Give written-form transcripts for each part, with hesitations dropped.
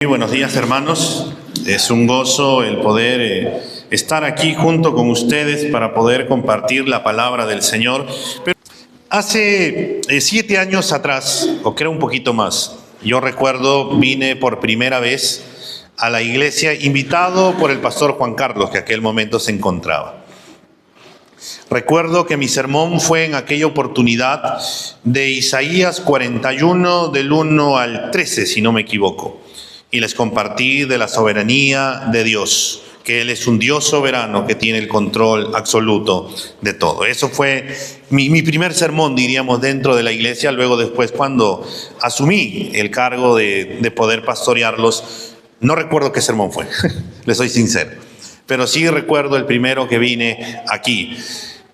Muy buenos días, hermanos. Es un gozo el poder estar aquí junto con ustedes para poder compartir la palabra del Señor. Pero hace 7 años atrás, o creo un poquito más, yo recuerdo, vine por primera vez a la iglesia invitado por el pastor Juan Carlos, que en aquel momento se encontraba. Recuerdo que mi sermón fue en aquella oportunidad de Isaías 41, del 1 al 13, si no me equivoco. Y les compartí de la soberanía de Dios, que Él es un Dios soberano que tiene el control absoluto de todo. Eso fue mi primer sermón, diríamos, dentro de la iglesia. Luego después, cuando asumí el cargo de poder pastorearlos, no recuerdo qué sermón fue, les soy sincero. Pero sí recuerdo el primero que vine aquí,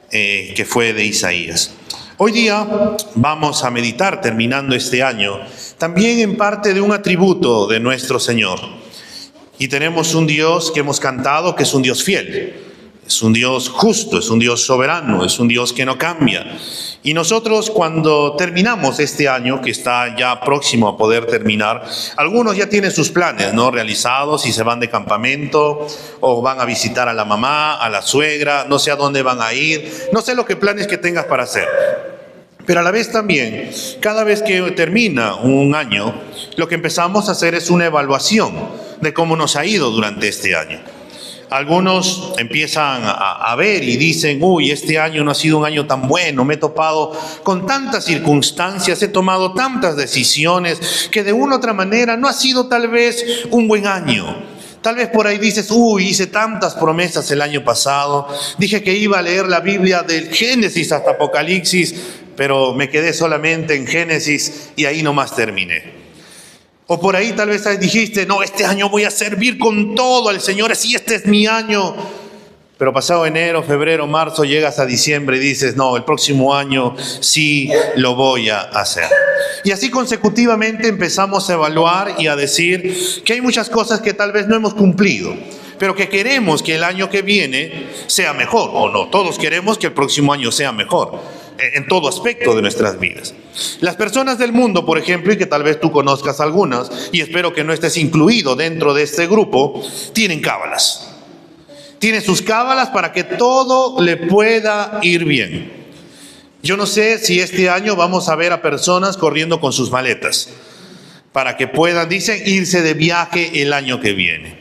que fue de Isaías. Hoy día vamos a meditar, terminando este año, también en parte de un atributo de nuestro Señor. Y tenemos un Dios que hemos cantado, que es un Dios fiel, es un Dios justo, es un Dios soberano, es un Dios que no cambia. Y nosotros, cuando terminamos este año, que está ya próximo a poder terminar, algunos ya tienen sus planes, ¿no?, realizados, y se van de campamento, o van a visitar a la mamá, a la suegra, no sé a dónde van a ir, no sé lo que planes que tengas para hacer. Pero a la vez también, cada vez que termina un año, lo que empezamos a hacer es una evaluación de cómo nos ha ido durante este año. Algunos empiezan a ver y dicen, uy, este año no ha sido un año tan bueno, me he topado con tantas circunstancias, he tomado tantas decisiones, que de una u otra manera no ha sido tal vez un buen año. Tal vez por ahí dices, uy, hice tantas promesas el año pasado, dije que iba a leer la Biblia del Génesis hasta Apocalipsis, pero me quedé solamente en Génesis y ahí nomás terminé. O por ahí tal vez dijiste, no, este año voy a servir con todo al Señor, así este es mi año. Pero pasado enero, febrero, marzo, llegas a diciembre y dices, no, el próximo año sí lo voy a hacer. Y así consecutivamente empezamos a evaluar y a decir que hay muchas cosas que tal vez no hemos cumplido, pero que queremos que el año que viene sea mejor, o no, todos queremos que el próximo año sea mejor, en todo aspecto de nuestras vidas. Las personas del mundo, por ejemplo, y que tal vez tú conozcas algunas, y espero que no estés incluido dentro de este grupo, tienen cábalas. Tienen sus cábalas para que todo le pueda ir bien. Yo no sé si este año vamos a ver a personas corriendo con sus maletas, para que puedan, dicen, irse de viaje el año que viene.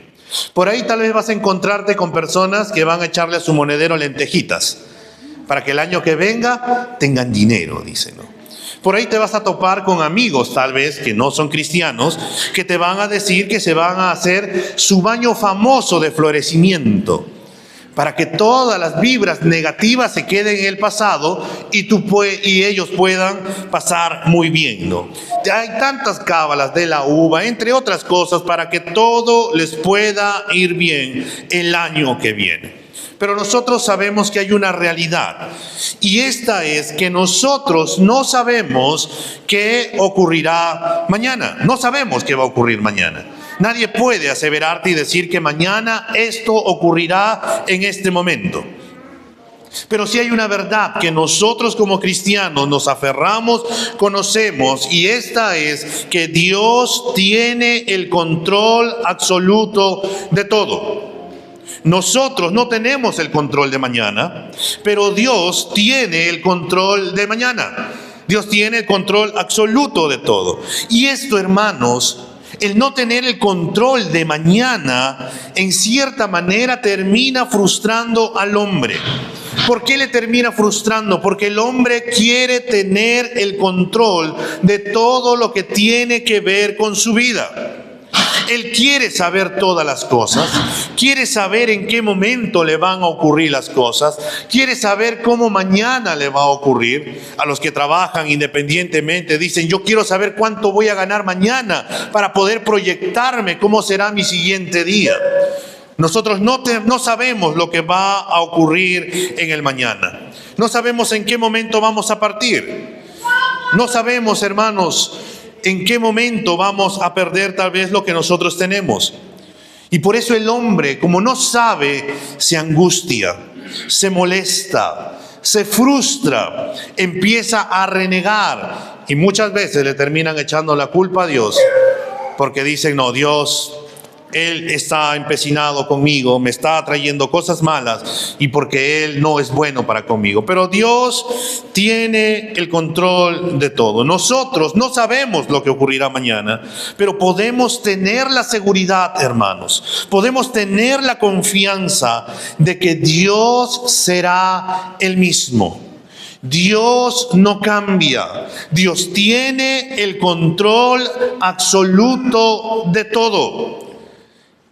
Por ahí tal vez vas a encontrarte con personas que van a echarle a su monedero lentejitas, para que el año que venga tengan dinero, dicen, ¿no? Por ahí te vas a topar con amigos, tal vez, que no son cristianos, que te van a decir que se van a hacer su baño famoso de florecimiento, para que todas las vibras negativas se queden en el pasado y ellos puedan pasar muy bien, ¿no? Hay tantas cábalas de la uva, entre otras cosas, para que todo les pueda ir bien el año que viene. Pero nosotros sabemos que hay una realidad, y esta es que nosotros no sabemos qué ocurrirá mañana. No sabemos qué va a ocurrir mañana. Nadie puede aseverarte y decir que mañana esto ocurrirá en este momento. Pero sí hay una verdad que nosotros como cristianos nos aferramos, conocemos, y esta es que Dios tiene el control absoluto de todo. Nosotros no tenemos el control de mañana, pero Dios tiene el control de mañana. Dios tiene el control absoluto de todo. Y esto, hermanos, el no tener el control de mañana, en cierta manera termina frustrando al hombre. ¿Por qué le termina frustrando? Porque el hombre quiere tener el control de todo lo que tiene que ver con su vida. Él quiere saber todas las cosas, quiere saber en qué momento le van a ocurrir las cosas, quiere saber cómo mañana le va a ocurrir. A los que trabajan independientemente dicen, yo quiero saber cuánto voy a ganar mañana para poder proyectarme cómo será mi siguiente día. Nosotros no sabemos lo que va a ocurrir en el mañana. No sabemos en qué momento vamos a partir. No sabemos, hermanos, en qué momento vamos a perder tal vez lo que nosotros tenemos. Y por eso el hombre, como no sabe, se angustia, se molesta, se frustra, empieza a renegar, y muchas veces le terminan echando la culpa a Dios porque dicen, no, Dios, Él está empecinado conmigo, me está trayendo cosas malas y porque Él no es bueno para conmigo. Pero Dios tiene el control de todo. Nosotros no sabemos lo que ocurrirá mañana, pero podemos tener la seguridad, hermanos, podemos tener la confianza de que Dios será el mismo. Dios no cambia. Dios tiene el control absoluto de todo.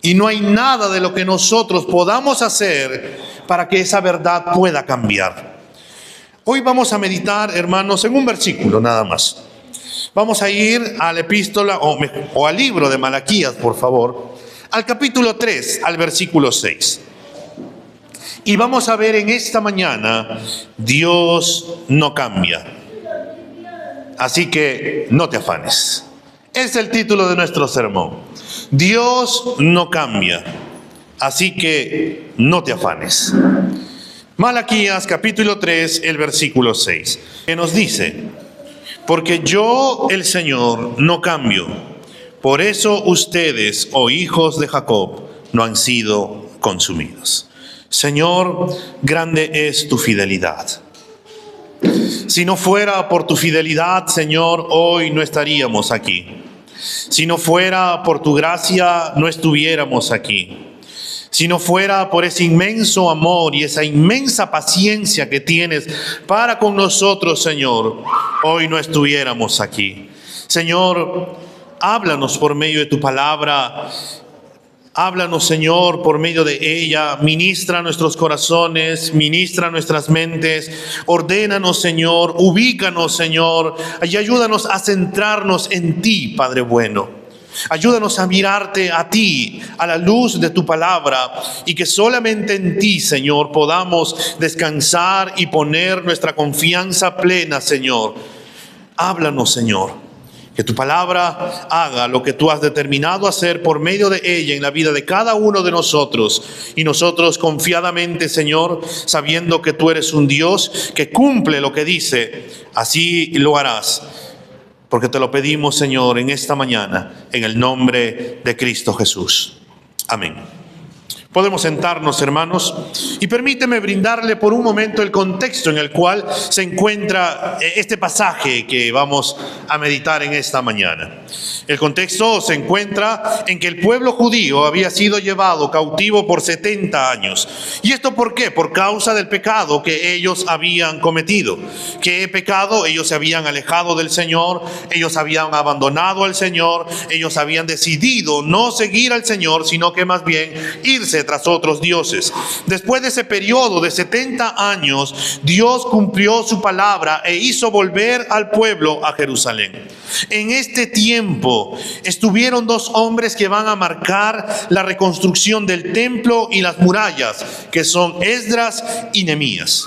Y no hay nada de lo que nosotros podamos hacer para que esa verdad pueda cambiar. Hoy vamos a meditar, hermanos, en un versículo nada más. Vamos a ir a la epístola o al libro de Malaquías, por favor, al capítulo 3, al versículo 6. Y vamos a ver en esta mañana, Dios no cambia. Así que no te afanes. Es el título de nuestro sermón. Dios no cambia, así que no te afanes. Malaquías capítulo 3, el versículo 6, que nos dice: porque yo, el Señor, no cambio. Por eso ustedes, oh hijos de Jacob, no han sido consumidos. Señor, grande es tu fidelidad. Si no fuera por tu fidelidad, Señor, hoy no estaríamos aquí. Si no fuera por tu gracia, no estuviéramos aquí. Si no fuera por ese inmenso amor y esa inmensa paciencia que tienes para con nosotros, Señor, hoy no estuviéramos aquí. Señor, háblanos por medio de tu palabra. Háblanos, Señor, por medio de ella. Ministra nuestros corazones, ministra nuestras mentes. Ordénanos, Señor, ubícanos, Señor, y ayúdanos a centrarnos en ti, Padre bueno. Ayúdanos a mirarte a ti, a la luz de tu palabra, y que solamente en ti, Señor, podamos descansar y poner nuestra confianza plena, Señor. Háblanos, Señor. Que tu palabra haga lo que tú has determinado hacer por medio de ella en la vida de cada uno de nosotros. Y nosotros confiadamente, Señor, sabiendo que tú eres un Dios que cumple lo que dice, así lo harás. Porque te lo pedimos, Señor, en esta mañana, en el nombre de Cristo Jesús. Amén. Podemos sentarnos, hermanos, y permíteme brindarle por un momento el contexto en el cual se encuentra este pasaje que vamos a meditar en esta mañana. El contexto se encuentra en que el pueblo judío había sido llevado cautivo por 70 años. ¿Y esto por qué? Por causa del pecado que ellos habían cometido. ¿Qué pecado? Ellos se habían alejado del Señor, ellos habían abandonado al Señor, ellos habían decidido no seguir al Señor, sino que más bien irse tras otros dioses. Después de ese periodo de 70 años, Dios cumplió su palabra e hizo volver al pueblo a Jerusalén. En este tiempo estuvieron dos hombres que van a marcar la reconstrucción del templo y las murallas, que son Esdras y Nehemías.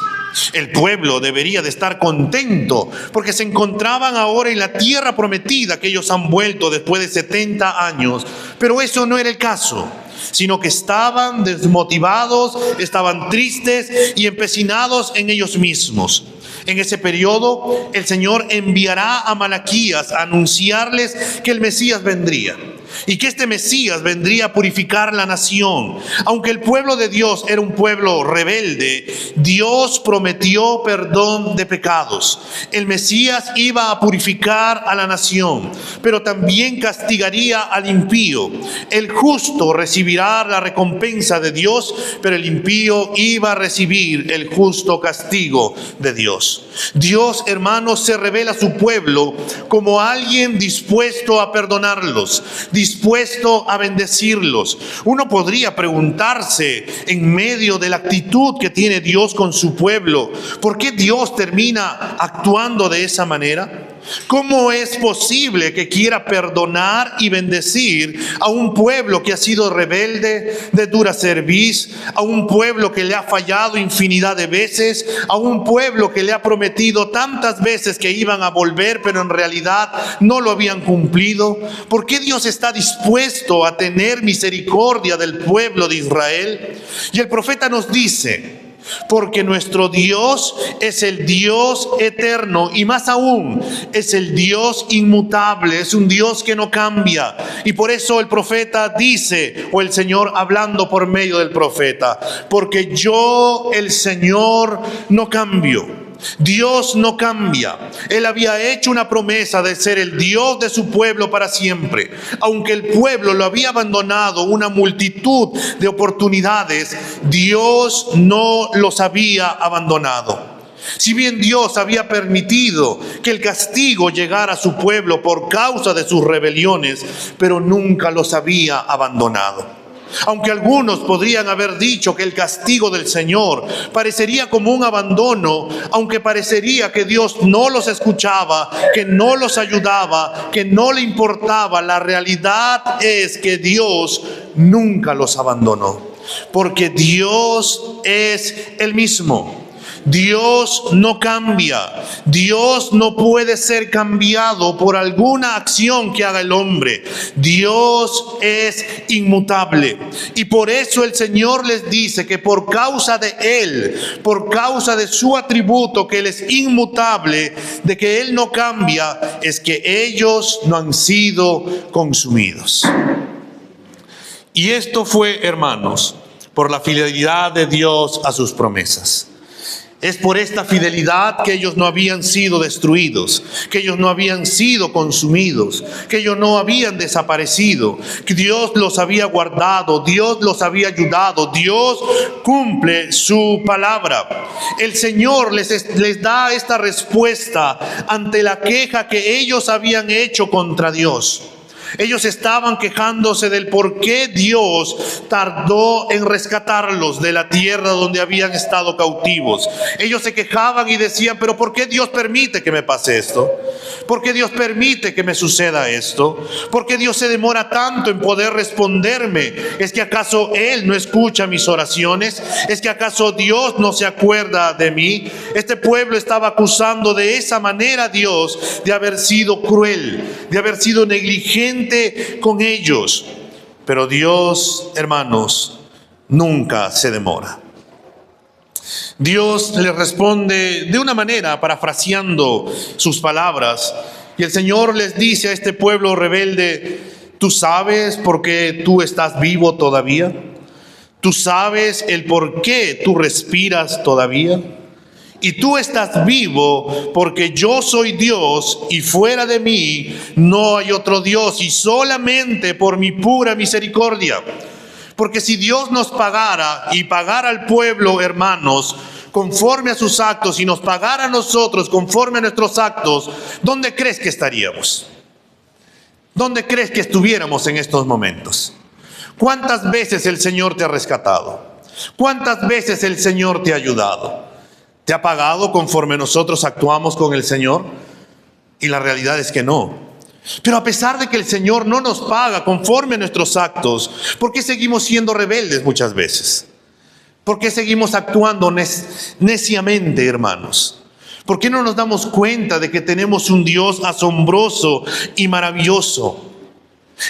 El pueblo debería de estar contento porque se encontraban ahora en la tierra prometida que ellos han vuelto después de 70 años. Pero eso no era el caso, sino que estaban desmotivados, estaban tristes y empecinados en ellos mismos. En ese periodo, el Señor enviará a Malaquías a anunciarles que el Mesías vendría. Y que este Mesías vendría a purificar la nación. Aunque el pueblo de Dios era un pueblo rebelde, Dios prometió perdón de pecados. El Mesías iba a purificar a la nación, pero también castigaría al impío. El justo recibirá la recompensa de Dios, pero el impío iba a recibir el justo castigo de Dios. Dios, hermanos, se revela a su pueblo como alguien dispuesto a perdonarlos, dispuesto a bendecirlos. Uno podría preguntarse, en medio de la actitud que tiene Dios con su pueblo, ¿por qué Dios termina actuando de esa manera? ¿Cómo es posible que quiera perdonar y bendecir a un pueblo que ha sido rebelde, de dura cerviz, a un pueblo que le ha fallado infinidad de veces, a un pueblo que le ha prometido tantas veces que iban a volver, pero en realidad no lo habían cumplido? ¿Por qué Dios está dispuesto a tener misericordia del pueblo de Israel? Y el profeta nos dice porque nuestro Dios es el Dios eterno y más aún es el Dios inmutable, es un Dios que no cambia. Y por eso el profeta dice, o el Señor hablando por medio del profeta, porque yo, el Señor, no cambio. Dios no cambia. Él había hecho una promesa de ser el Dios de su pueblo para siempre. Aunque el pueblo lo había abandonado una multitud de oportunidades, Dios no los había abandonado. Si bien Dios había permitido que el castigo llegara a su pueblo por causa de sus rebeliones, pero nunca los había abandonado. Aunque algunos podrían haber dicho que el castigo del Señor parecería como un abandono, aunque parecería que Dios no los escuchaba, que no los ayudaba, que no le importaba, la realidad es que Dios nunca los abandonó, porque Dios es el mismo. Dios no cambia. Dios no puede ser cambiado por alguna acción que haga el hombre. Dios es inmutable. Y por eso el Señor les dice que por causa de Él, por causa de su atributo, que Él es inmutable, de que Él no cambia, es que ellos no han sido consumidos. Y esto fue, hermanos, por la fidelidad de Dios a sus promesas. Es por esta fidelidad que ellos no habían sido destruidos, que ellos no habían sido consumidos, que ellos no habían desaparecido, que Dios los había guardado, Dios los había ayudado, Dios cumple su palabra. El Señor les da esta respuesta ante la queja que ellos habían hecho contra Dios. Ellos estaban quejándose del por qué Dios tardó en rescatarlos de la tierra donde habían estado cautivos. Ellos se quejaban y decían, pero ¿por qué Dios permite que me pase esto? ¿Por qué Dios permite que me suceda esto? ¿Por qué Dios se demora tanto en poder responderme? ¿Es que acaso Él no escucha mis oraciones? ¿Es que acaso Dios no se acuerda de mí? Este pueblo estaba acusando de esa manera a Dios de haber sido cruel, de haber sido negligente con ellos. Pero Dios, hermanos, nunca se demora. Dios les responde de una manera, parafraseando sus palabras, y el Señor les dice a este pueblo rebelde: ¿tú sabes por qué tú estás vivo todavía? ¿Tú sabes el por qué tú respiras todavía? Y tú estás vivo porque yo soy Dios y fuera de mí no hay otro Dios, y solamente por mi pura misericordia. Porque si Dios nos pagara y pagara al pueblo, hermanos, conforme a sus actos, y nos pagara a nosotros conforme a nuestros actos, ¿dónde crees que estaríamos? ¿Dónde crees que estuviéramos en estos momentos? ¿Cuántas veces el Señor te ha rescatado? ¿Cuántas veces el Señor te ha ayudado? ¿Te ha pagado conforme nosotros actuamos con el Señor? Y la realidad es que no. Pero a pesar de que el Señor no nos paga conforme a nuestros actos, ¿por qué seguimos siendo rebeldes muchas veces? ¿Por qué seguimos actuando neciamente, hermanos? ¿Por qué no nos damos cuenta de que tenemos un Dios asombroso y maravilloso?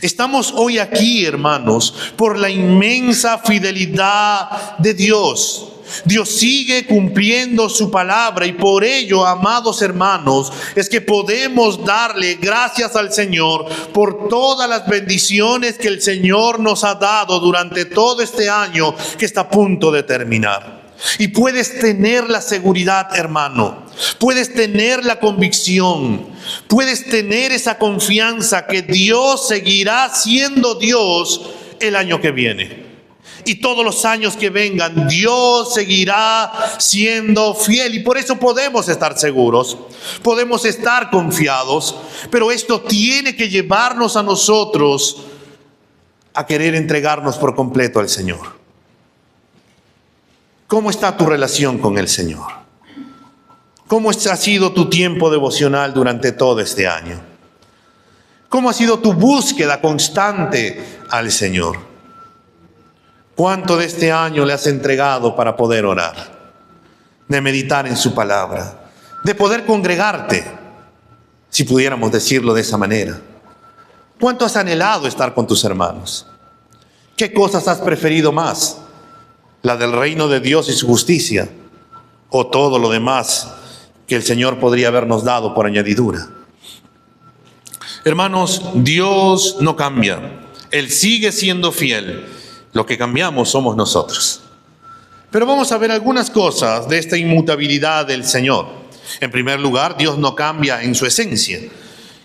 Estamos hoy aquí, hermanos, por la inmensa fidelidad de Dios. Dios sigue cumpliendo su palabra, y por ello, amados hermanos, es que podemos darle gracias al Señor por todas las bendiciones que el Señor nos ha dado durante todo este año que está a punto de terminar. Y puedes tener la seguridad, hermano, puedes tener la convicción, puedes tener esa confianza que Dios seguirá siendo Dios el año que viene. Y todos los años que vengan, Dios seguirá siendo fiel. Y por eso podemos estar seguros, podemos estar confiados. Pero esto tiene que llevarnos a nosotros a querer entregarnos por completo al Señor. ¿Cómo está tu relación con el Señor? ¿Cómo ha sido tu tiempo devocional durante todo este año? ¿Cómo ha sido tu búsqueda constante al Señor? ¿Cuánto de este año le has entregado para poder orar, de meditar en su palabra, de poder congregarte, si pudiéramos decirlo de esa manera? ¿Cuánto has anhelado estar con tus hermanos? ¿Qué cosas has preferido más? la del reino de Dios y su justicia, o todo lo demás que el Señor podría habernos dado por añadidura. Hermanos, Dios no cambia. Él sigue siendo fiel. Lo que cambiamos somos nosotros. Pero vamos a ver algunas cosas de esta inmutabilidad del Señor. En primer lugar, Dios no cambia en su esencia.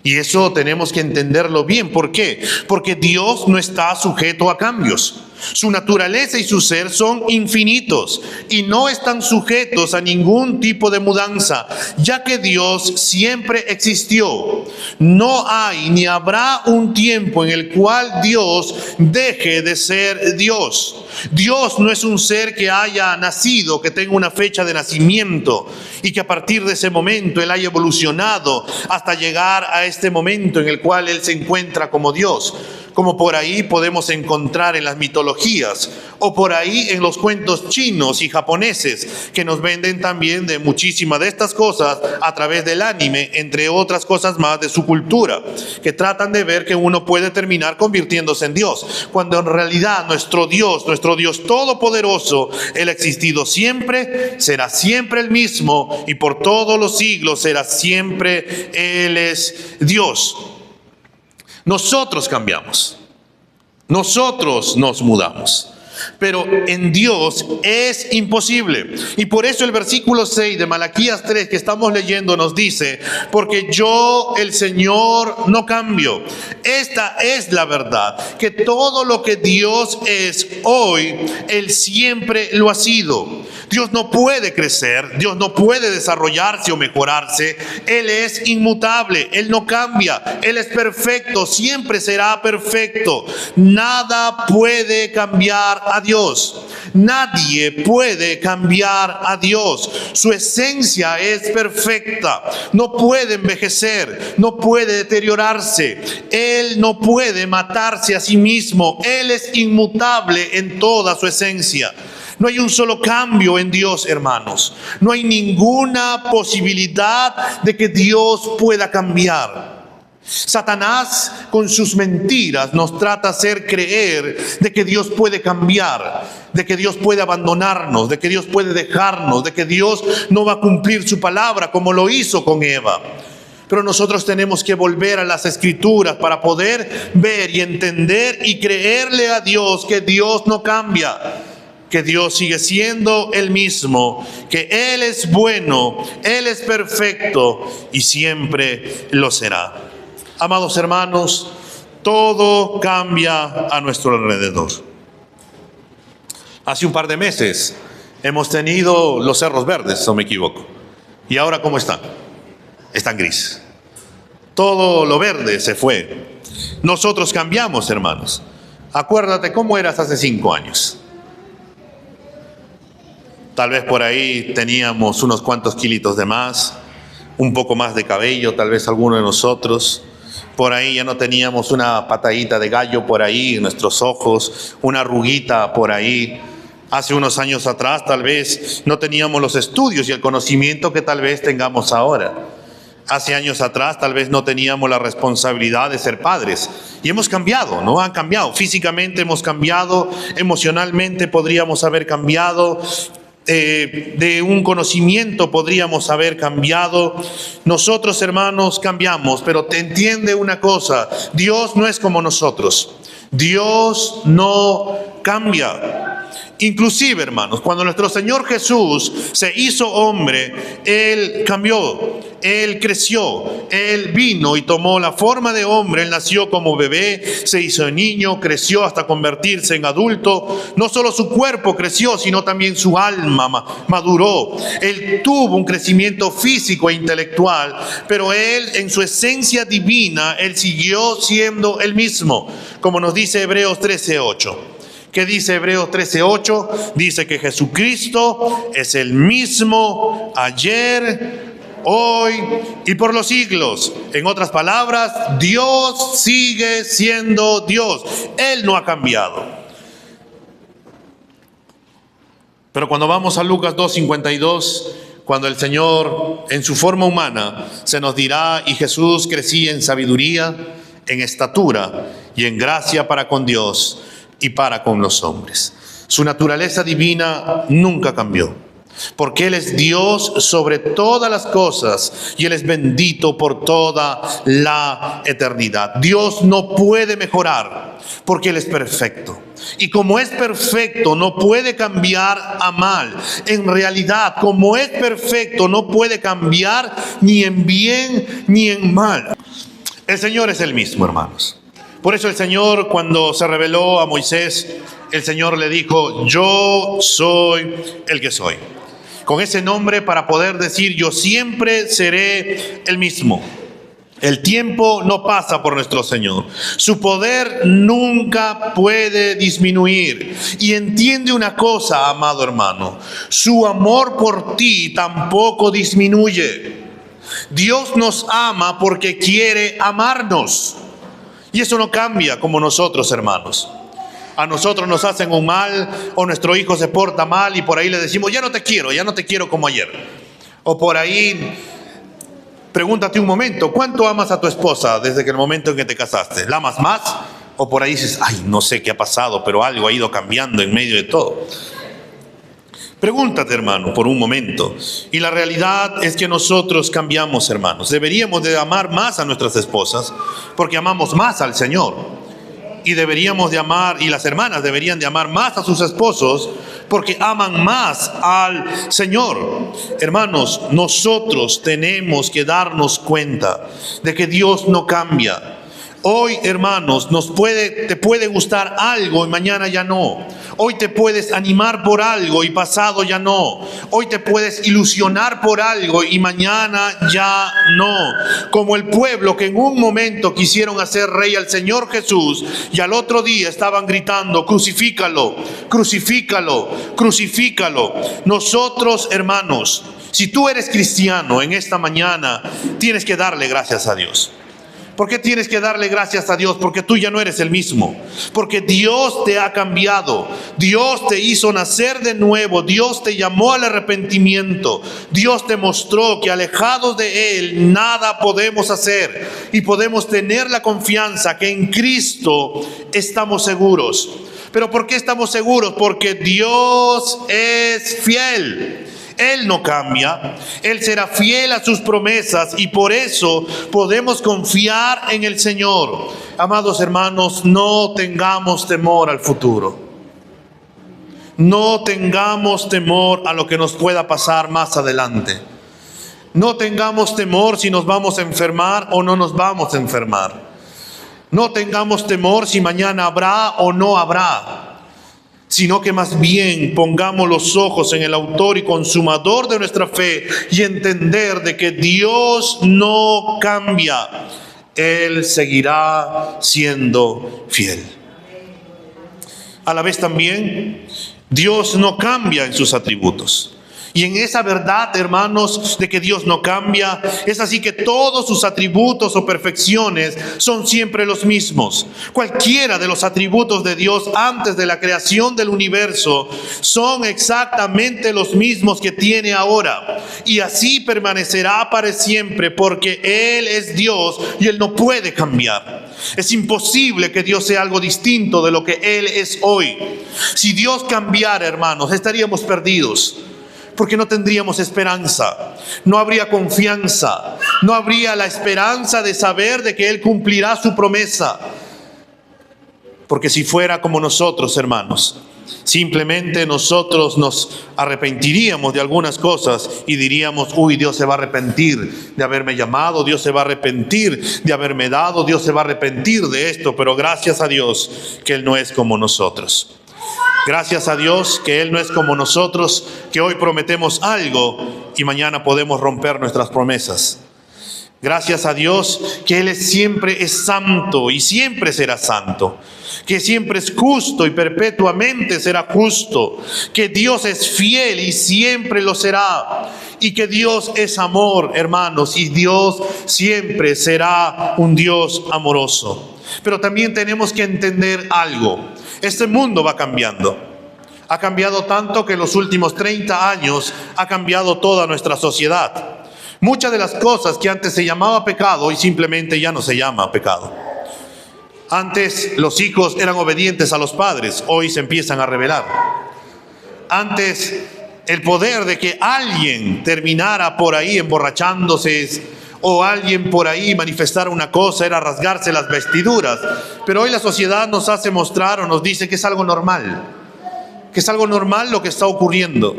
Y eso tenemos que entenderlo bien. ¿Por qué? Porque Dios no está sujeto a cambios. Su naturaleza y su ser son infinitos y no están sujetos a ningún tipo de mudanza, ya que Dios siempre existió. No hay ni habrá un tiempo en el cual Dios deje de ser Dios. Dios no es un ser que haya nacido, que tenga una fecha de nacimiento y que a partir de ese momento Él haya evolucionado hasta llegar a este momento en el cual Él se encuentra como Dios, como por ahí podemos encontrar en las mitologías o por ahí en los cuentos chinos y japoneses que nos venden también de muchísimas de estas cosas a través del anime, entre otras cosas más de su cultura, que tratan de ver que uno puede terminar convirtiéndose en Dios, cuando en realidad nuestro Dios todopoderoso, Él ha existido siempre, será siempre el mismo y por todos los siglos será siempre. Él es Dios. Nosotros cambiamos, nosotros nos mudamos, pero en Dios es imposible. Y por eso el versículo 6 de Malaquías 3 que estamos leyendo nos dice: porque yo, el Señor, no cambio. Esta es la verdad, que todo lo que Dios es hoy, Él siempre lo ha sido. Dios no puede crecer, Dios no puede desarrollarse o mejorarse. Él es inmutable, Él no cambia, Él es perfecto, siempre será perfecto. Nada puede cambiar a Dios. Nadie puede cambiar a Dios. Su esencia es perfecta. No puede envejecer, no puede deteriorarse. Él no puede matarse a sí mismo. Él es inmutable en toda su esencia. No hay un solo cambio en Dios, hermanos. No hay ninguna posibilidad de que Dios pueda cambiar. Satanás con sus mentiras nos trata de hacer creer de que Dios puede cambiar, de que Dios puede abandonarnos, de que Dios puede dejarnos, de que Dios no va a cumplir su palabra como lo hizo con Eva. Pero nosotros tenemos que volver a las Escrituras para poder ver y entender y creerle a Dios que Dios no cambia, que Dios sigue siendo el mismo, que Él es bueno, Él es perfecto y siempre lo será. Amados hermanos, todo cambia a nuestro alrededor. Hace un par de meses hemos tenido los cerros verdes, si no me equivoco. ¿Y ahora cómo están? Están grises. Todo lo verde se fue. Nosotros cambiamos, hermanos. Acuérdate cómo eras hace 5 años. Tal vez por ahí teníamos unos cuantos kilitos de más, un poco más de cabello, tal vez alguno de nosotros. Por ahí ya no teníamos una patadita de gallo por ahí en nuestros ojos, una arruguita por ahí. Hace unos años atrás tal vez no teníamos los estudios y el conocimiento que tal vez tengamos ahora. Hace años atrás tal vez no teníamos la responsabilidad de ser padres. Y hemos cambiado, ¿no? Han cambiado. Físicamente hemos cambiado, emocionalmente podríamos haber cambiado. De un conocimiento podríamos haber cambiado. Nosotros, hermanos, cambiamos, pero te entiende una cosa: Dios no es como nosotros. Dios no cambia. Inclusive, hermanos, cuando nuestro Señor Jesús se hizo hombre, Él cambió, Él creció, Él vino y tomó la forma de hombre. Él nació como bebé, se hizo niño, creció hasta convertirse en adulto. No solo su cuerpo creció, sino también su alma maduró. Él tuvo un crecimiento físico e intelectual, pero Él en su esencia divina, Él siguió siendo el mismo, como nos dice Hebreos 13:8. ¿Qué dice Hebreos 13:8? Dice que Jesucristo es el mismo ayer, hoy y por los siglos. En otras palabras, Dios sigue siendo Dios. Él no ha cambiado. Pero cuando vamos a Lucas 2:52, cuando el Señor en su forma humana se nos dirá: y Jesús crecía en sabiduría, en estatura y en gracia para con Dios y para con los hombres. Su naturaleza divina nunca cambió, porque Él es Dios sobre todas las cosas y Él es bendito por toda la eternidad. Dios no puede mejorar porque Él es perfecto. Y como es perfecto, no puede cambiar a mal. En realidad, como es perfecto, no puede cambiar ni en bien ni en mal. El Señor es el mismo, hermanos. Por eso el Señor, cuando se reveló a Moisés, el Señor le dijo: yo soy el que soy. Con ese nombre, para poder decir: yo siempre seré el mismo. El tiempo no pasa por nuestro Señor. Su poder nunca puede disminuir. Y entiende una cosa, amado hermano: su amor por ti tampoco disminuye. Dios nos ama porque quiere amarnos. Y eso no cambia como nosotros, hermanos. A nosotros nos hacen un mal, o nuestro hijo se porta mal y por ahí le decimos: ya no te quiero como ayer. O por ahí, pregúntate un momento: ¿cuánto amas a tu esposa desde el momento en que te casaste? ¿La amas más? O por ahí dices: ay, no sé qué ha pasado, pero algo ha ido cambiando en medio de todo. Pregúntate, hermano, por un momento. Y la realidad es que nosotros cambiamos, hermanos. Deberíamos de amar más a nuestras esposas porque amamos más al Señor. Y deberíamos de amar, y las hermanas deberían de amar más a sus esposos porque aman más al Señor. Hermanos, nosotros tenemos que darnos cuenta de que Dios no cambia. Hoy, hermanos, te puede gustar algo y mañana ya no. Hoy te puedes animar por algo y pasado ya no. Hoy te puedes ilusionar por algo y mañana ya no. Como el pueblo que en un momento quisieron hacer rey al Señor Jesús y al otro día estaban gritando: crucifícalo, crucifícalo, crucifícalo. Nosotros, hermanos, si tú eres cristiano en esta mañana, tienes que darle gracias a Dios. ¿Por qué tienes que darle gracias a Dios? Porque tú ya no eres el mismo. Porque Dios te ha cambiado. Dios te hizo nacer de nuevo. Dios te llamó al arrepentimiento. Dios te mostró que alejados de Él nada podemos hacer. Y podemos tener la confianza que en Cristo estamos seguros. ¿Pero por qué estamos seguros? Porque Dios es fiel. Él no cambia, Él será fiel a sus promesas y por eso podemos confiar en el Señor. Amados hermanos, no tengamos temor al futuro. No tengamos temor a lo que nos pueda pasar más adelante. No tengamos temor si nos vamos a enfermar o no nos vamos a enfermar. No tengamos temor si mañana habrá o no habrá. Sino que más bien pongamos los ojos en el autor y consumador de nuestra fe y entender de que Dios no cambia. Él seguirá siendo fiel. A la vez también, Dios no cambia en sus atributos. Y en esa verdad, hermanos, de que Dios no cambia, es así que todos sus atributos o perfecciones son siempre los mismos. Cualquiera de los atributos de Dios antes de la creación del universo son exactamente los mismos que tiene ahora. Y así permanecerá para siempre porque Él es Dios y Él no puede cambiar. Es imposible que Dios sea algo distinto de lo que Él es hoy. Si Dios cambiara, hermanos, estaríamos perdidos. Porque no tendríamos esperanza, no habría confianza, no habría la esperanza de saber de que Él cumplirá su promesa. Porque si fuera como nosotros, hermanos, simplemente nosotros nos arrepentiríamos de algunas cosas y diríamos: uy, Dios se va a arrepentir de haberme llamado, Dios se va a arrepentir de haberme dado, Dios se va a arrepentir de esto. Pero gracias a Dios que Él no es como nosotros. Gracias a Dios que Él no es como nosotros, que hoy prometemos algo y mañana podemos romper nuestras promesas. Gracias a Dios que Él siempre es santo y siempre será santo. Que siempre es justo y perpetuamente será justo. Que Dios es fiel y siempre lo será. Y que Dios es amor, hermanos, y Dios siempre será un Dios amoroso. Pero también tenemos que entender algo. Este mundo va cambiando. Ha cambiado tanto que en los últimos 30 años ha cambiado toda nuestra sociedad. Muchas de las cosas que antes se llamaba pecado, hoy simplemente ya no se llama pecado. Antes los hijos eran obedientes a los padres, hoy se empiezan a rebelar. Antes, el poder de que alguien terminara por ahí emborrachándose o alguien por ahí manifestara una cosa era rasgarse las vestiduras. Pero hoy la sociedad nos hace mostrar o nos dice que es algo normal, lo que está ocurriendo.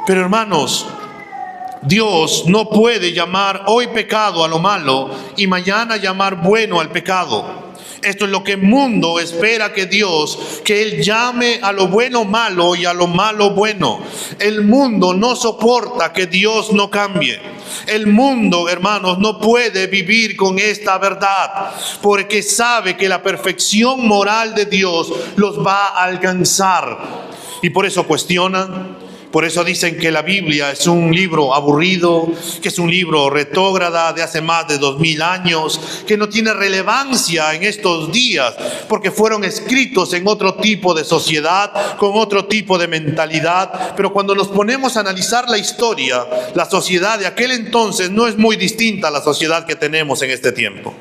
Pero hermanos, Dios no puede llamar hoy pecado a lo malo y mañana llamar bueno al pecado. Esto es lo que el mundo espera que Él llame a lo bueno malo y a lo malo bueno. El mundo no soporta que Dios no cambie. El mundo, hermanos, no puede vivir con esta verdad, porque sabe que la perfección moral de Dios los va a alcanzar. Y por eso cuestionan. Por eso dicen que la Biblia es un libro aburrido, que es un libro retrógrada de hace más de 2000 años, que no tiene relevancia en estos días, porque fueron escritos en otro tipo de sociedad, con otro tipo de mentalidad. Pero cuando nos ponemos a analizar la historia, la sociedad de aquel entonces no es muy distinta a la sociedad que tenemos en este tiempo,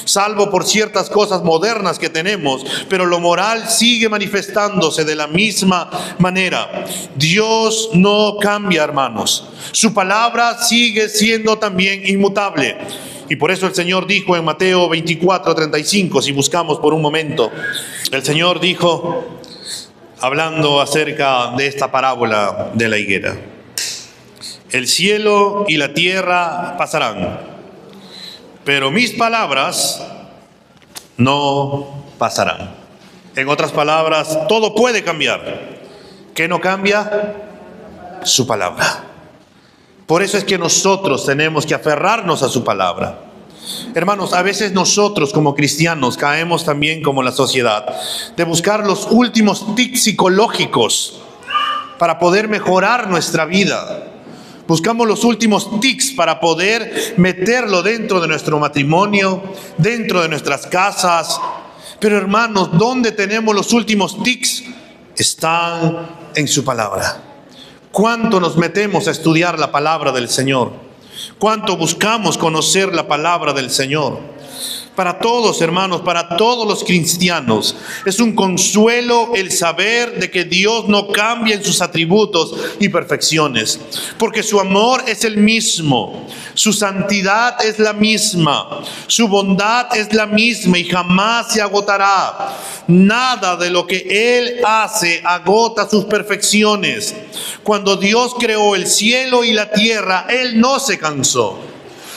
salvo por ciertas cosas modernas que tenemos, pero lo moral sigue manifestándose de la misma manera. Dios no cambia, hermanos. Su palabra sigue siendo también inmutable. Y por eso el Señor dijo en Mateo 24:35, si buscamos por un momento, el Señor dijo, hablando acerca de esta parábola de la higuera: el cielo y la tierra pasarán, pero mis palabras no pasarán. En otras palabras, todo puede cambiar. ¿Qué no cambia? Su palabra. Por eso es que nosotros tenemos que aferrarnos a su palabra. Hermanos, a veces nosotros como cristianos caemos también como la sociedad de buscar los últimos tics psicológicos para poder mejorar nuestra vida. Buscamos los últimos tics para poder meterlo dentro de nuestro matrimonio, dentro de nuestras casas. Pero hermanos, ¿dónde tenemos los últimos tics? Están en su palabra. ¿Cuánto nos metemos a estudiar la palabra del Señor? ¿Cuánto buscamos conocer la palabra del Señor? Para todos, hermanos, para todos los cristianos, es un consuelo el saber de que Dios no cambia en sus atributos y perfecciones, porque su amor es el mismo, su santidad es la misma, su bondad es la misma y jamás se agotará. Nada de lo que Él hace agota sus perfecciones. Cuando Dios creó el cielo y la tierra, Él no se cansó,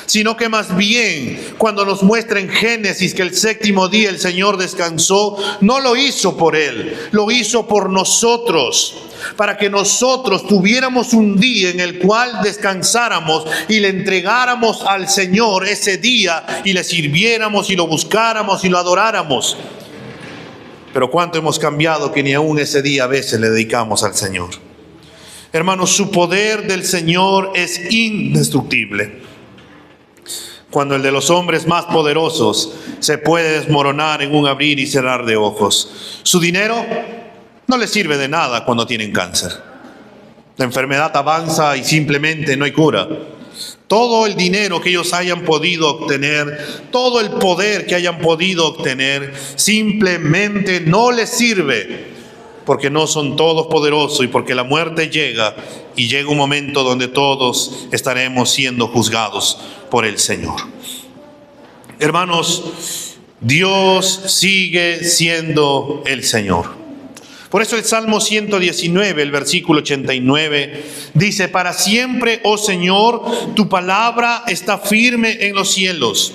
sino que más bien, cuando nos muestra en Génesis que el séptimo día el Señor descansó, no lo hizo por Él, lo hizo por nosotros, para que nosotros tuviéramos un día en el cual descansáramos y le entregáramos al Señor ese día y le sirviéramos y lo buscáramos y lo adoráramos. Pero cuánto hemos cambiado que ni aún ese día a veces le dedicamos al Señor. Hermanos, su poder del Señor es indestructible. Cuando el de los hombres más poderosos se puede desmoronar en un abrir y cerrar de ojos. Su dinero no les sirve de nada cuando tienen cáncer. La enfermedad avanza y simplemente no hay cura. Todo el dinero que ellos hayan podido obtener, todo el poder que hayan podido obtener, simplemente no les sirve, porque no son todos poderosos y porque la muerte llega, y llega un momento donde todos estaremos siendo juzgados por el Señor. Hermanos, Dios sigue siendo el Señor. Por eso el Salmo 119, el versículo 89, dice: para siempre, oh Señor, tu palabra está firme en los cielos.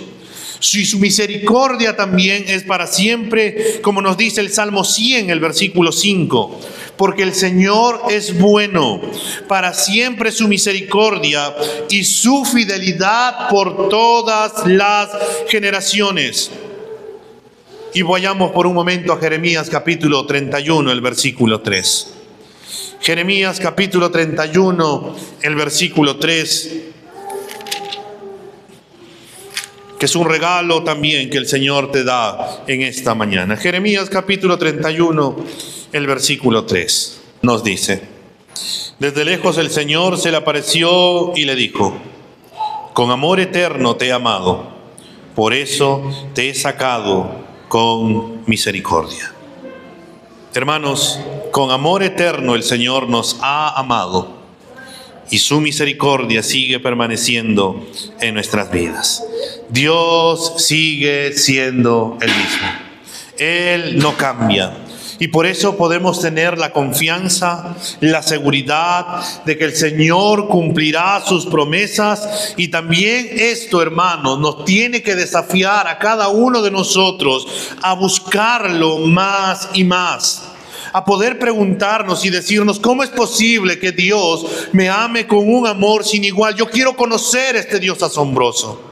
Y su misericordia también es para siempre, como nos dice el Salmo 100, el versículo 5. Porque el Señor es bueno, para siempre su misericordia y su fidelidad por todas las generaciones. Y vayamos por un momento a Jeremías capítulo 31, el versículo 3. Jeremías capítulo 31, el versículo 3. Que es un regalo también que el Señor te da en esta mañana. Jeremías capítulo 31, el versículo 3, nos dice: desde lejos el Señor se le apareció y le dijo: con amor eterno te he amado, por eso te he sacado con misericordia. Hermanos, con amor eterno el Señor nos ha amado y su misericordia sigue permaneciendo en nuestras vidas. Dios sigue siendo el mismo. Él no cambia. Y por eso podemos tener la confianza, la seguridad de que el Señor cumplirá sus promesas. Y también esto, hermanos, nos tiene que desafiar a cada uno de nosotros a buscarlo más y más. A poder preguntarnos y decirnos, ¿cómo es posible que Dios me ame con un amor sin igual? Yo quiero conocer a este Dios asombroso.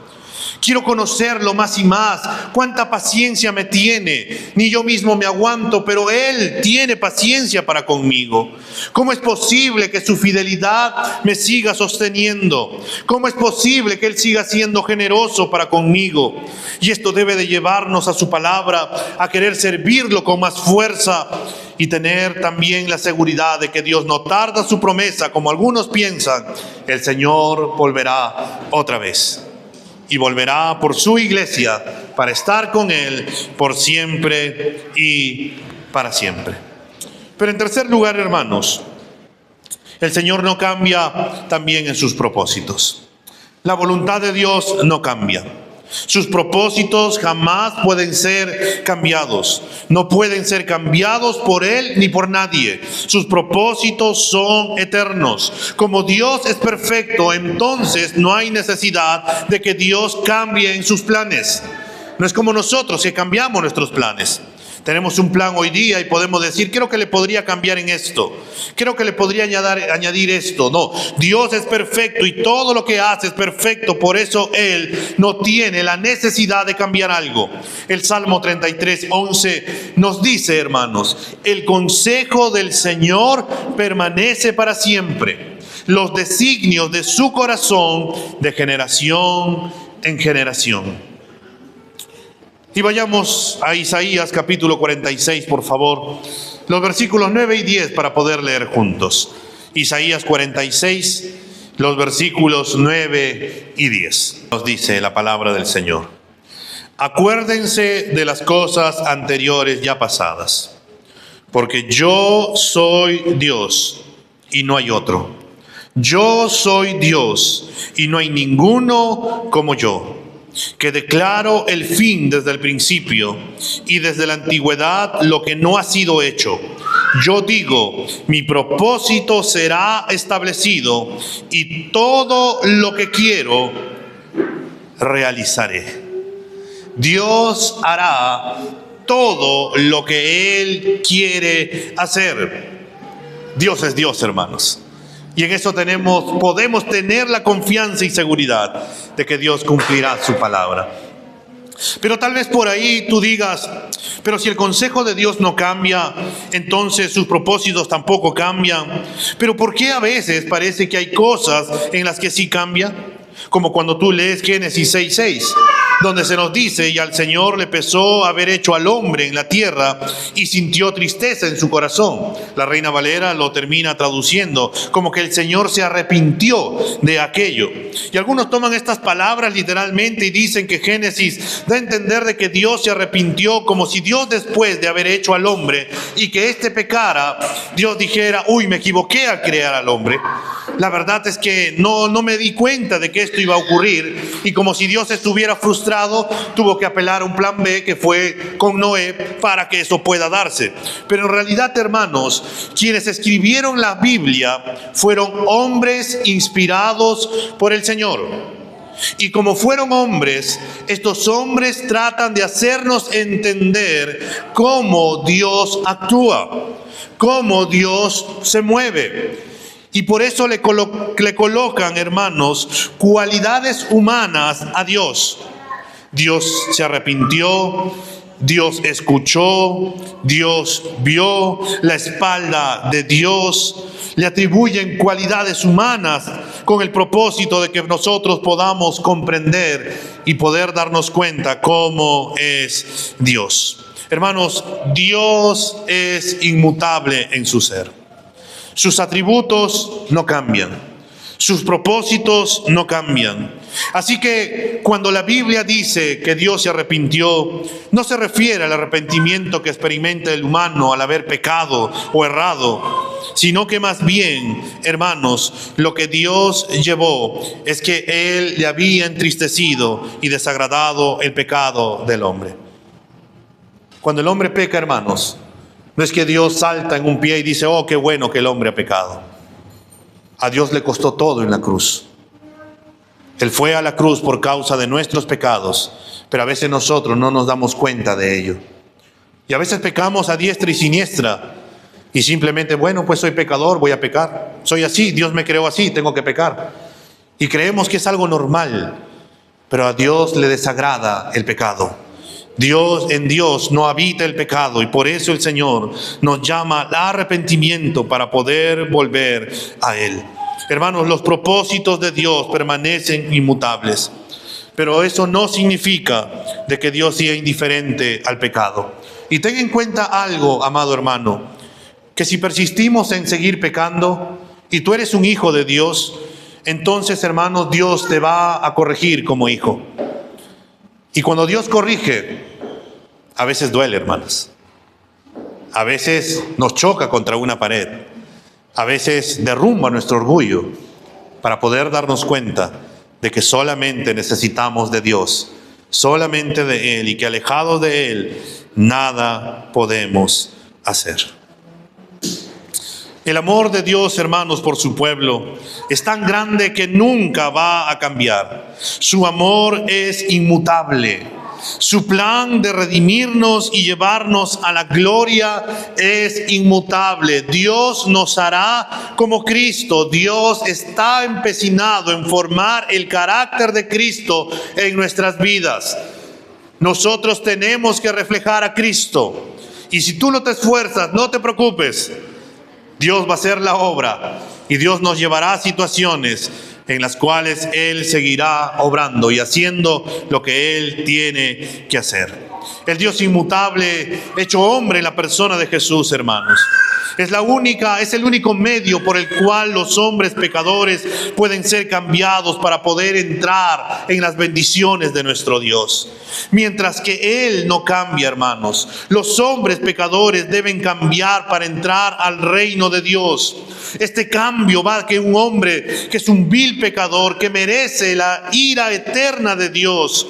Quiero conocerlo más y más. Cuánta paciencia me tiene. Ni yo mismo me aguanto, pero Él tiene paciencia para conmigo. ¿Cómo es posible que su fidelidad me siga sosteniendo? ¿Cómo es posible que Él siga siendo generoso para conmigo? Y esto debe de llevarnos a su palabra, a querer servirlo con más fuerza y tener también la seguridad de que Dios no tarda su promesa, como algunos piensan. El Señor volverá otra vez. Y volverá por su iglesia para estar con Él por siempre y para siempre. Pero en tercer lugar, hermanos, el Señor no cambia también en sus propósitos. La voluntad de Dios no cambia. Sus propósitos jamás pueden ser cambiados. No pueden ser cambiados por Él ni por nadie. Sus propósitos son eternos. Como Dios es perfecto, entonces no hay necesidad de que Dios cambie en sus planes. No es como nosotros que cambiamos nuestros planes. Tenemos un plan hoy día y podemos decir, creo que le podría cambiar en esto. Creo que le podría añadir esto. No, Dios es perfecto y todo lo que hace es perfecto. Por eso Él no tiene la necesidad de cambiar algo. El Salmo 33:11 nos dice, hermanos, el consejo del Señor permanece para siempre. Los designios de su corazón de generación en generación. Y vayamos a Isaías capítulo 46, por favor, los versículos 9 y 10 para poder leer juntos. Isaías 46, los versículos 9 y 10. Nos dice la palabra del Señor. Acuérdense de las cosas anteriores ya pasadas, porque yo soy Dios y no hay otro. Yo soy Dios y no hay ninguno como yo, que declaro el fin desde el principio y desde la antigüedad lo que no ha sido hecho. Yo digo, mi propósito será establecido y todo lo que quiero realizaré. Dios hará todo lo que Él quiere hacer. Dios es Dios, hermanos. Y en eso podemos tener la confianza y seguridad de que Dios cumplirá su palabra. Pero tal vez por ahí tú digas, pero si el consejo de Dios no cambia, entonces sus propósitos tampoco cambian. Pero ¿por qué a veces parece que hay cosas en las que sí cambia? Como cuando tú lees Génesis 6:6, donde se nos dice, y al Señor le pesó haber hecho al hombre en la tierra y sintió tristeza en su corazón. La Reina Valera lo termina traduciendo como que el Señor se arrepintió de aquello. Y algunos toman estas palabras literalmente y dicen que Génesis da a entender de que Dios se arrepintió, como si Dios, después de haber hecho al hombre y que éste pecara, Dios dijera, uy, me equivoqué al crear al hombre. La verdad es que no me di cuenta de que esto iba a ocurrir, y como si Dios estuviera frustrado, tuvo que apelar a un plan B, que fue con Noé, para que eso pueda darse. Pero en realidad, hermanos, quienes escribieron la Biblia fueron hombres inspirados por el Señor. Y como fueron hombres, estos hombres tratan de hacernos entender cómo Dios actúa, cómo Dios se mueve. Y por eso le colocan, hermanos, cualidades humanas a Dios. Dios se arrepintió, Dios escuchó, Dios vio, la espalda de Dios. Le atribuyen cualidades humanas con el propósito de que nosotros podamos comprender y poder darnos cuenta cómo es Dios. Hermanos, Dios es inmutable en su ser. Sus atributos no cambian. Sus propósitos no cambian. Así que cuando la Biblia dice que Dios se arrepintió, no se refiere al arrepentimiento que experimenta el humano al haber pecado o errado, sino que más bien, hermanos, lo que Dios llevó es que Él le había entristecido y desagradado el pecado del hombre. Cuando el hombre peca, hermanos, no es que Dios salta en un pie y dice, oh, qué bueno que el hombre ha pecado. A Dios le costó todo en la cruz. Él fue a la cruz por causa de nuestros pecados, pero a veces nosotros no nos damos cuenta de ello. Y a veces pecamos a diestra y siniestra y simplemente, bueno, pues soy pecador, voy a pecar. Soy así, Dios me creó así, tengo que pecar. Y creemos que es algo normal, pero a Dios le desagrada el pecado. En Dios no habita el pecado y por eso el Señor nos llama al arrepentimiento para poder volver a Él. Hermanos, los propósitos de Dios permanecen inmutables, pero eso no significa de que Dios sea indiferente al pecado. Y ten en cuenta algo, amado hermano, que si persistimos en seguir pecando y tú eres un hijo de Dios, entonces, hermanos, Dios te va a corregir como hijo. Y cuando Dios corrige, a veces duele, hermanos. A veces nos choca contra una pared. A veces derrumba nuestro orgullo para poder darnos cuenta de que solamente necesitamos de Dios, solamente de Él, y que alejados de Él, nada podemos hacer. El amor de Dios, hermanos, por su pueblo es tan grande que nunca va a cambiar. Su amor es inmutable. Su plan de redimirnos y llevarnos a la gloria es inmutable. Dios nos hará como Cristo. Dios está empecinado en formar el carácter de Cristo en nuestras vidas. Nosotros tenemos que reflejar a Cristo. Y si tú no te esfuerzas, no te preocupes. Dios va a hacer la obra y Dios nos llevará a situaciones en las cuales Él seguirá obrando y haciendo lo que Él tiene que hacer. El Dios inmutable, hecho hombre en la persona de Jesús, hermanos, es el único medio por el cual los hombres pecadores pueden ser cambiados para poder entrar en las bendiciones de nuestro Dios. Mientras que Él no cambia, hermanos, los hombres pecadores deben cambiar para entrar al reino de Dios. Este cambio va a que un hombre que es un vil pecador, que merece la ira eterna de Dios,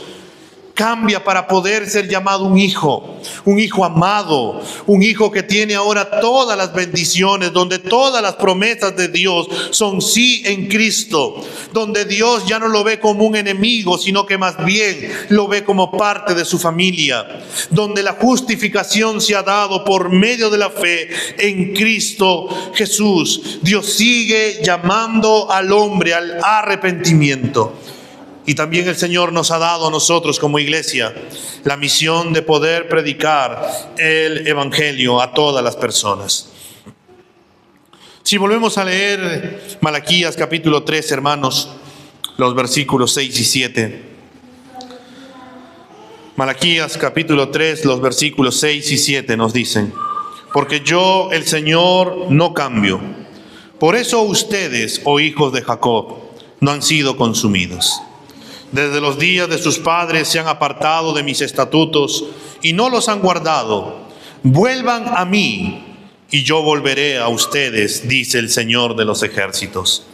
cambia para poder ser llamado un hijo amado, un hijo que tiene ahora todas las bendiciones, donde todas las promesas de Dios son sí en Cristo, donde Dios ya no lo ve como un enemigo, sino que más bien lo ve como parte de su familia, donde la justificación se ha dado por medio de la fe en Cristo Jesús. Dios sigue llamando al hombre al arrepentimiento. Y también el Señor nos ha dado a nosotros como iglesia la misión de poder predicar el Evangelio a todas las personas. Si volvemos a leer Malaquías capítulo 3, hermanos, los versículos 6 y 7. Malaquías capítulo 3, los versículos 6 y 7 nos dicen: porque yo, el Señor, no cambio. Por eso ustedes, oh hijos de Jacob, no han sido consumidos. Desde los días de sus padres se han apartado de mis estatutos y no los han guardado. Vuelvan a mí y yo volveré a ustedes, dice el Señor de los ejércitos.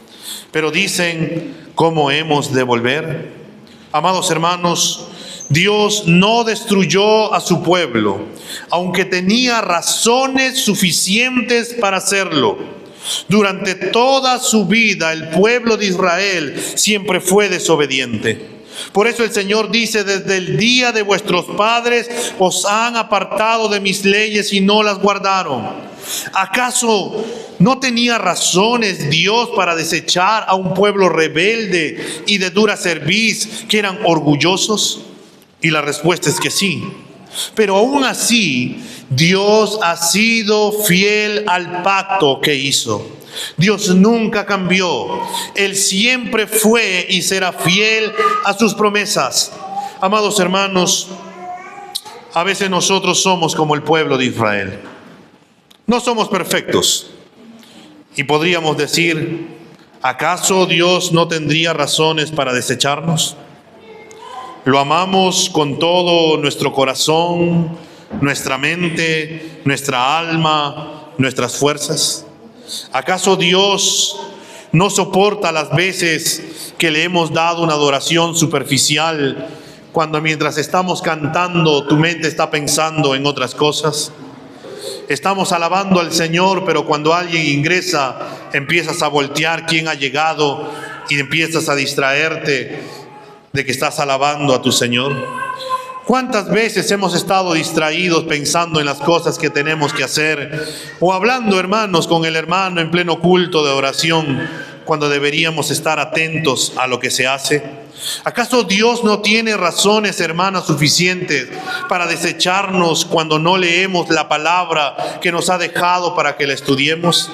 Pero dicen, ¿cómo hemos de volver? Amados hermanos, Dios no destruyó a su pueblo, aunque tenía razones suficientes para hacerlo. Durante toda su vida el pueblo de Israel siempre fue desobediente. Por eso el Señor dice: desde el día de vuestros padres os han apartado de mis leyes y no las guardaron. ¿Acaso no tenía razones Dios para desechar a un pueblo rebelde y de dura cerviz que eran orgullosos? Y la respuesta es que sí. Pero aún así, Dios ha sido fiel al pacto que hizo. Dios nunca cambió. Él siempre fue y será fiel a sus promesas. Amados hermanos, a veces nosotros somos como el pueblo de Israel. No somos perfectos. Y podríamos decir, ¿Acaso Dios no tendría razones para desecharnos? Lo amamos con todo nuestro corazón, nuestra mente, nuestra alma, nuestras fuerzas. ¿Acaso Dios no soporta las veces que le hemos dado una adoración superficial, cuando mientras estamos cantando tu mente está pensando en otras cosas? Estamos alabando al Señor, pero cuando alguien ingresa, empiezas a voltear quién ha llegado y empiezas a distraerte de que estás alabando a tu Señor. ¿Cuántas veces hemos estado distraídos pensando en las cosas que tenemos que hacer, o hablando, hermanos, con el hermano en pleno culto de oración, cuando deberíamos estar atentos a lo que se hace? ¿Acaso Dios no tiene razones, hermanas, suficientes para desecharnos cuando no leemos la palabra que nos ha dejado para que la estudiemos?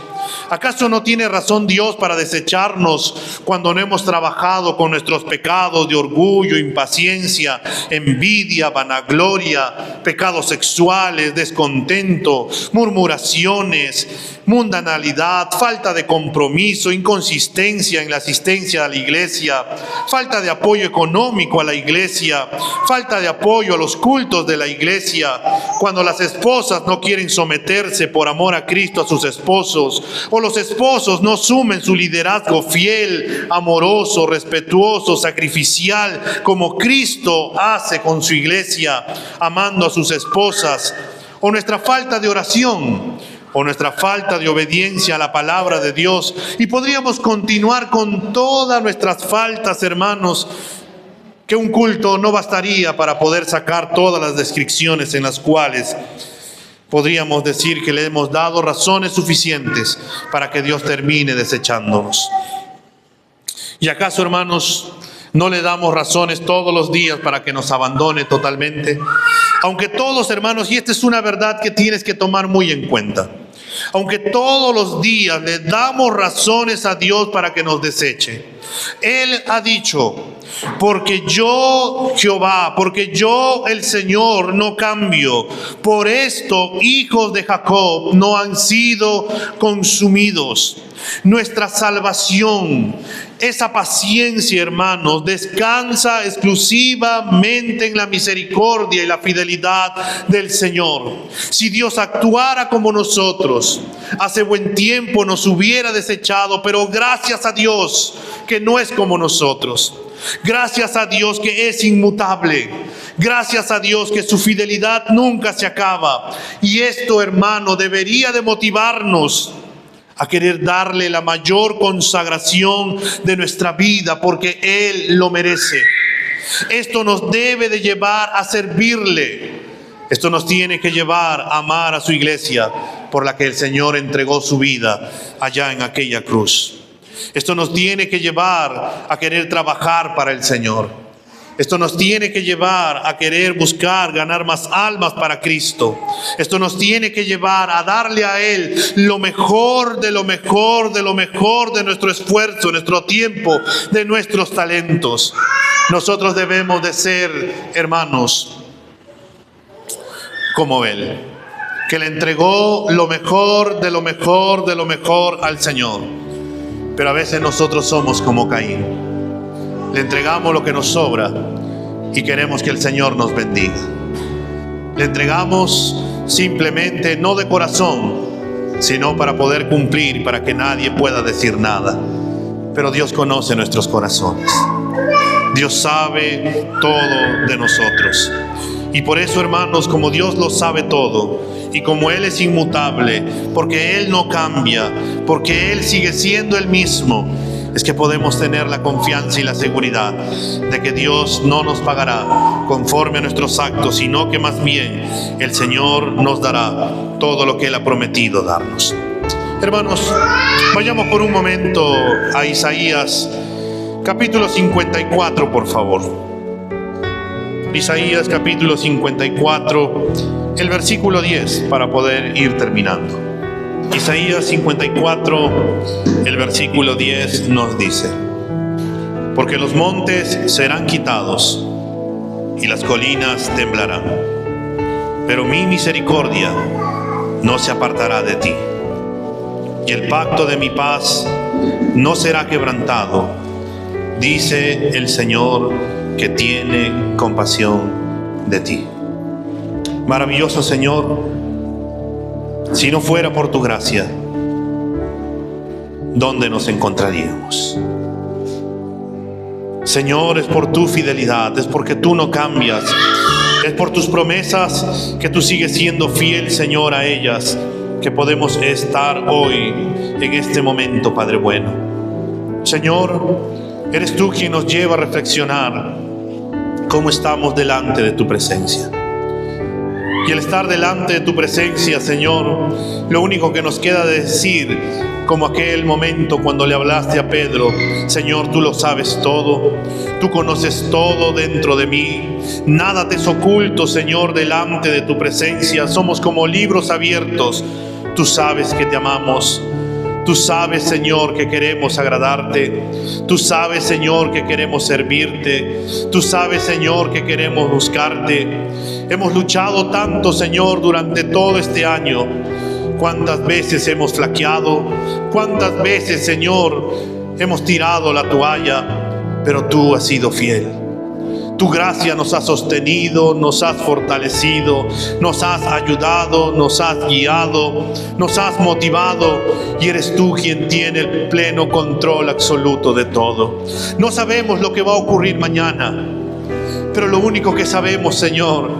¿Acaso no tiene razón Dios para desecharnos cuando no hemos trabajado con nuestros pecados de orgullo, impaciencia, envidia, vanagloria, pecados sexuales, descontento, murmuraciones, mundanalidad, falta de compromiso, inconsistencia en la asistencia a la iglesia, falta de apoyo económico a la iglesia, falta de apoyo a los cultos de la iglesia, cuando las esposas no quieren someterse por amor a Cristo a sus esposos, o los esposos no asumen su liderazgo fiel, amoroso, respetuoso, sacrificial, como Cristo hace con su iglesia, amando a sus esposas, o nuestra falta de oración, o nuestra falta de obediencia a la palabra de Dios. Y podríamos continuar con todas nuestras faltas, hermanos, que un culto no bastaría para poder sacar todas las descripciones en las cuales podríamos decir que le hemos dado razones suficientes para que Dios termine desechándonos. ¿Y acaso, hermanos, no le damos razones todos los días para que nos abandone totalmente? Aunque todos, hermanos, y esta es una verdad que tienes que tomar muy en cuenta, aunque todos los días le damos razones a Dios para que nos deseche, Él ha dicho: porque yo, Jehová, porque yo, el Señor, no cambio. Por esto, hijos de Jacob no han sido consumidos. Nuestra salvación, esa paciencia, hermanos, descansa exclusivamente en la misericordia y la fidelidad del Señor. Si Dios actuara como nosotros, hace buen tiempo nos hubiera desechado, pero gracias a Dios que no es como nosotros. Gracias a Dios que es inmutable. Gracias a Dios que su fidelidad nunca se acaba. Y esto, hermano, debería de motivarnos a querer darle la mayor consagración de nuestra vida, porque Él lo merece. Esto nos debe de llevar a servirle. Esto nos tiene que llevar a amar a su iglesia, por la que el Señor entregó su vida allá en aquella cruz. Esto nos tiene que llevar a querer trabajar para el Señor. Esto nos tiene que llevar a querer buscar ganar más almas para Cristo. Esto nos tiene que llevar a darle a Él lo mejor de lo mejor, de lo mejor de nuestro esfuerzo, nuestro tiempo, de nuestros talentos. Nosotros debemos de ser, hermanos, como Él, que le entregó lo mejor de lo mejor de lo mejor al Señor. Pero a veces nosotros somos como Caín. Le entregamos lo que nos sobra y queremos que el Señor nos bendiga. Le entregamos simplemente, no de corazón, sino para poder cumplir, para que nadie pueda decir nada. Pero Dios conoce nuestros corazones. Dios sabe todo de nosotros. Y por eso, hermanos, como Dios lo sabe todo, y como Él es inmutable, porque Él no cambia, porque Él sigue siendo el mismo, es que podemos tener la confianza y la seguridad de que Dios no nos pagará conforme a nuestros actos, sino que más bien el Señor nos dará todo lo que Él ha prometido darnos. Hermanos, vayamos por un momento a Isaías capítulo 54, por favor. Isaías capítulo 54, el versículo 10, para poder ir terminando. Isaías 54, el versículo 10 nos dice: porque los montes serán quitados y las colinas temblarán, pero mi misericordia no se apartará de ti, y el pacto de mi paz no será quebrantado. Dice el Señor que tiene compasión de ti. Maravilloso Señor, si no fuera por tu gracia, ¿dónde nos encontraríamos? Señor, es por tu fidelidad, es porque tú no cambias, es por tus promesas que tú sigues siendo fiel, Señor, a ellas, que podemos estar hoy en este momento, Padre bueno. Señor, eres tú quien nos lleva a reflexionar cómo estamos delante de tu presencia. Y al estar delante de tu presencia, Señor, lo único que nos queda decir, como aquel momento cuando le hablaste a Pedro: Señor, tú lo sabes todo, tú conoces todo dentro de mí, nada te es oculto, Señor, delante de tu presencia. Somos como libros abiertos. Tú sabes que te amamos. Tú sabes, Señor, que queremos agradarte. Tú sabes, Señor, que queremos servirte. Tú sabes, Señor, que queremos buscarte. Hemos luchado tanto, Señor, durante todo este año. ¿Cuántas veces hemos flaqueado? ¿Cuántas veces, Señor, hemos tirado la toalla? Pero tú has sido fiel. Tu gracia nos ha sostenido, nos has fortalecido, nos has ayudado, nos has guiado, nos has motivado, y eres tú quien tiene el pleno control absoluto de todo. No sabemos lo que va a ocurrir mañana, pero lo único que sabemos, Señor,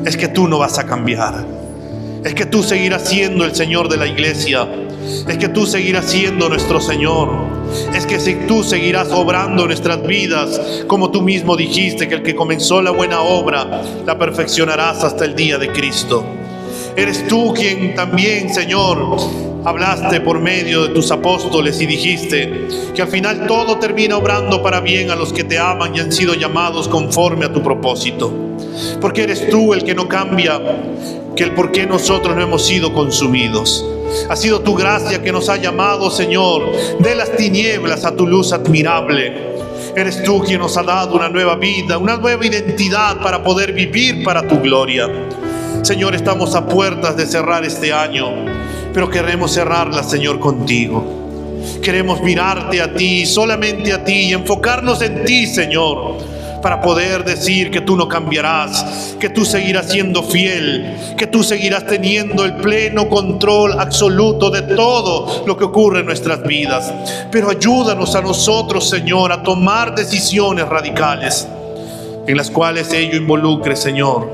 es que tú no vas a cambiar. Es que tú seguirás siendo el Señor de la iglesia. Es que tú seguirás siendo nuestro Señor. Es que tú seguirás obrando en nuestras vidas, como tú mismo dijiste, que el que comenzó la buena obra la perfeccionarás hasta el día de Cristo. Eres tú quien también, Señor, hablaste por medio de tus apóstoles y dijiste que al final todo termina obrando para bien a los que te aman y han sido llamados conforme a tu propósito. Porque eres tú el que no cambia, que el por qué nosotros no hemos sido consumidos. Ha sido tu gracia que nos ha llamado, Señor, de las tinieblas a tu luz admirable. Eres tú quien nos ha dado una nueva vida, una nueva identidad para poder vivir para tu gloria. Señor, estamos a puertas de cerrar este año, pero queremos cerrarla, Señor, contigo. Queremos mirarte a ti, solamente a ti, y enfocarnos en ti, Señor, para poder decir que tú no cambiarás, que tú seguirás siendo fiel, que tú seguirás teniendo el pleno control absoluto de todo lo que ocurre en nuestras vidas. Pero ayúdanos a nosotros, Señor, a tomar decisiones radicales, en las cuales ello involucre, Señor,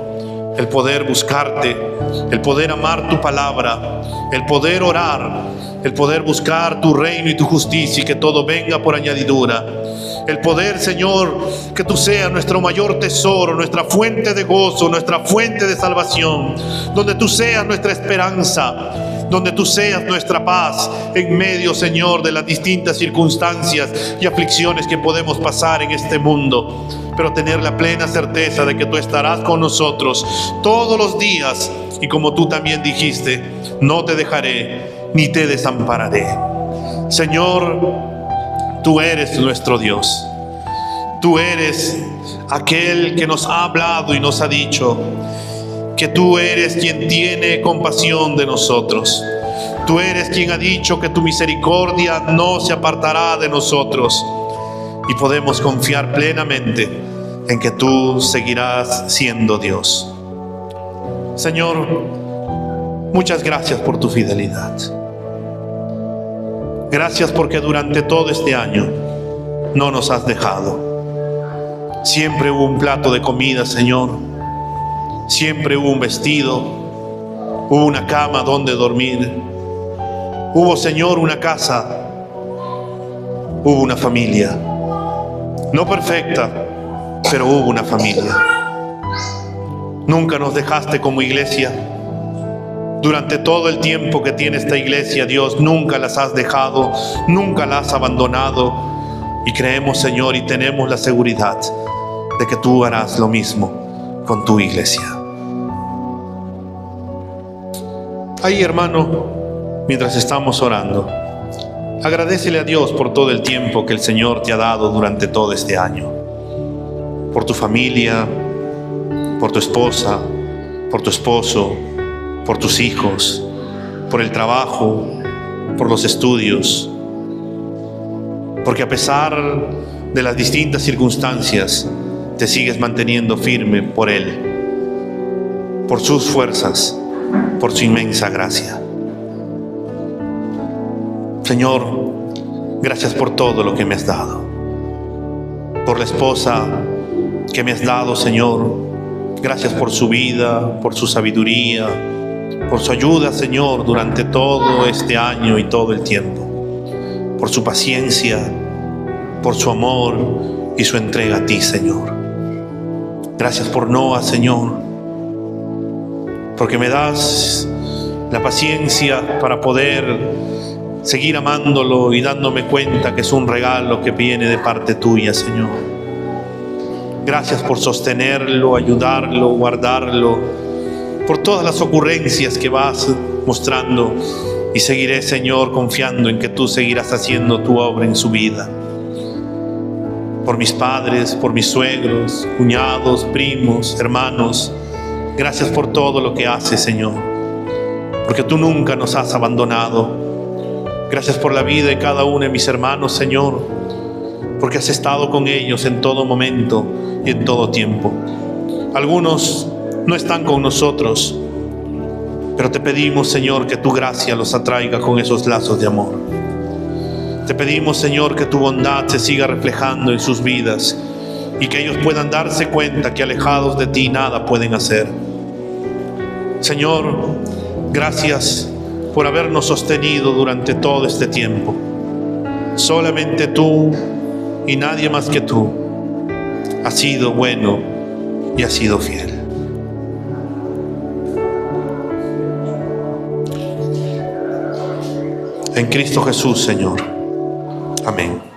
el poder buscarte, el poder amar tu palabra, el poder orar, el poder buscar tu reino y tu justicia, y que todo venga por añadidura. El poder, Señor, que tú seas nuestro mayor tesoro, nuestra fuente de gozo, nuestra fuente de salvación, donde tú seas nuestra esperanza, donde tú seas nuestra paz en medio, Señor, de las distintas circunstancias y aflicciones que podemos pasar en este mundo. Pero tener la plena certeza de que tú estarás con nosotros todos los días, y como tú también dijiste, no te dejaré ni te desampararé. Señor, tú eres nuestro Dios. Tú eres aquel que nos ha hablado y nos ha dicho que tú eres quien tiene compasión de nosotros. Tú eres quien ha dicho que tu misericordia no se apartará de nosotros. Y podemos confiar plenamente en que tú seguirás siendo Dios. Señor, muchas gracias por tu fidelidad. Gracias porque durante todo este año no nos has dejado. Siempre hubo un plato de comida, Señor. Siempre hubo un vestido. Hubo una cama donde dormir. Hubo, Señor, una casa. Hubo una familia. No perfecta, pero hubo una familia. Nunca nos dejaste como iglesia. Durante todo el tiempo que tiene esta iglesia, Dios, nunca las has dejado, nunca las has abandonado. Y creemos, Señor, y tenemos la seguridad de que tú harás lo mismo con tu iglesia. Ahí, hermano, mientras estamos orando, agradécele a Dios por todo el tiempo que el Señor te ha dado durante todo este año. Por tu familia, por tu esposa, por tu esposo, por tus hijos, por el trabajo, por los estudios. porque a pesar de las distintas circunstancias, te sigues manteniendo firme por Él, por sus fuerzas, por su inmensa gracia. Señor, gracias por todo lo que me has dado, por la esposa que me has dado, Señor. Gracias por su vida, por su sabiduría, por su ayuda, Señor, durante todo este año y todo el tiempo, por su paciencia, por su amor y su entrega a ti, Señor. Gracias por Noah, Señor, porque me das la paciencia para poder seguir amándolo y dándome cuenta que es un regalo que viene de parte tuya, Señor. Gracias por sostenerlo, ayudarlo, guardarlo, por todas las ocurrencias que vas mostrando, y seguiré, Señor, confiando en que tú seguirás haciendo tu obra en su vida. Por mis padres, por mis suegros, cuñados, primos, hermanos, gracias por todo lo que haces, Señor, porque tú nunca nos has abandonado. Gracias por la vida de cada uno de mis hermanos, Señor, porque has estado con ellos en todo momento y en todo tiempo. Algunos no están con nosotros, pero te pedimos, Señor, que tu gracia los atraiga con esos lazos de amor. Te pedimos, Señor, que tu bondad se siga reflejando en sus vidas y que ellos puedan darse cuenta que alejados de ti nada pueden hacer. Señor, gracias por habernos sostenido durante todo este tiempo. Solamente tú y nadie más que tú has sido bueno y has sido fiel. En Cristo Jesús, Señor. Amén.